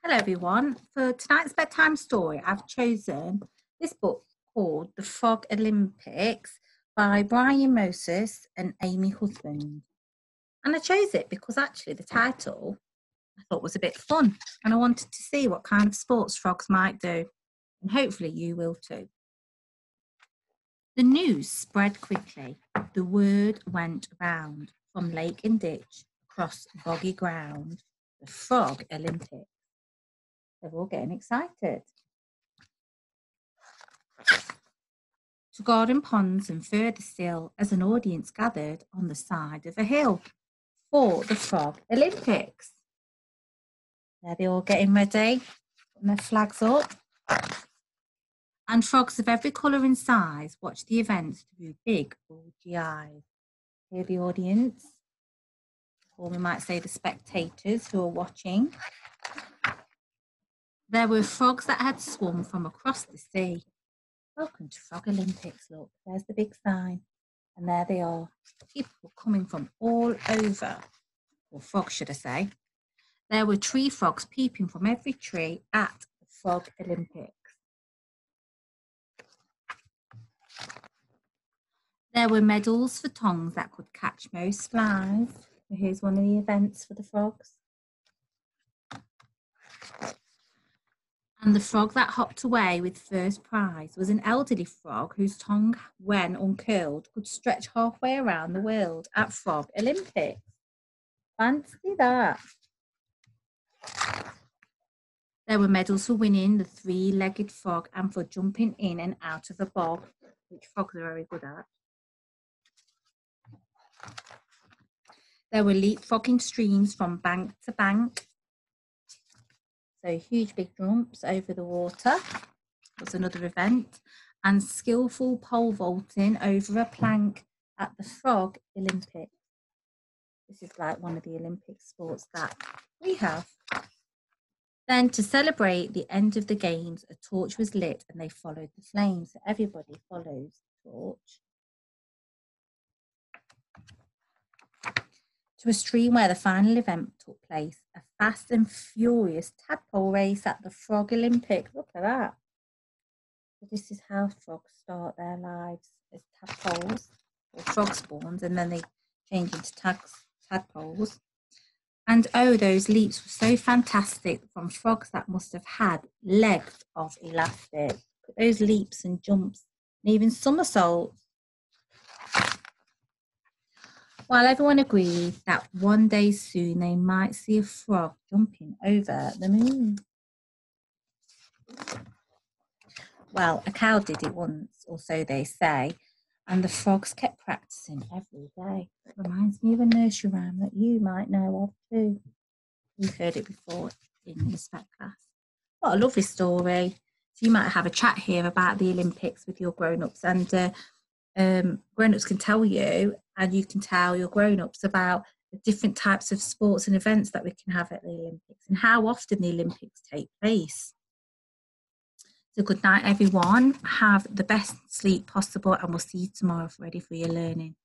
Hello everyone. For tonight's bedtime story, I've chosen this book called The Frog Olympics by Brian Moses and Amy Husband. And I chose it because actually the title I thought was a bit fun and I wanted to see what kind of sports frogs might do. And hopefully you will too. The news spread quickly. The word went round from lake and ditch across boggy ground. The Frog Olympics. They're all getting excited. To garden ponds and further still as an audience gathered on the side of a hill for the Frog Olympics. There they all getting ready, putting their flags up. And frogs of every colour and size watch the events through big, bulgy eyes. Here the audience, or we might say the spectators who are watching. There were frogs that had swum from across the sea. Welcome to Frog Olympics, look, there's the big sign. And there they are, people coming from all over, or frogs should I say. There were tree frogs peeping from every tree at the Frog Olympics. There were medals for tongues that could catch most flies. So here's one of the events for the frogs. And the frog that hopped away with first prize was an elderly frog whose tongue, when uncurled, could stretch halfway around the world at Frog Olympics. Fancy that. There were medals for winning the three-legged frog and for jumping in and out of a bog, which frogs are very good at. There were leapfrogging streams from bank to bank. So huge big jumps over the water was another event, and skillful pole vaulting over a plank at the Frog Olympics. This is like one of the Olympic sports that we have. Then to celebrate the end of the games, a torch was lit and they followed the flames. So everybody follows the torch to a stream where the final event took place, a fast and furious tadpole race at the Frog Olympics. Look at that. So this is how frogs start their lives, as tadpoles, or frog spawns, and then they change into tadpoles. And oh, those leaps were so fantastic from frogs that must have had legs of elastic. Those leaps and jumps, and even somersaults. While everyone agreed that one day soon they might see a frog jumping over the moon. Well, a cow did it once, or so they say, and the frogs kept practicing every day. It reminds me of a nursery rhyme that you might know of too. You've heard it before in the spec class. What a lovely story. So you might have a chat here about the Olympics with your grown-ups, and grown-ups can tell you, and you can tell your grown-ups about the different types of sports and events that we can have at the Olympics and how often the Olympics take place. So good night, everyone. Have the best sleep possible, and we'll see you tomorrow ready for your learning.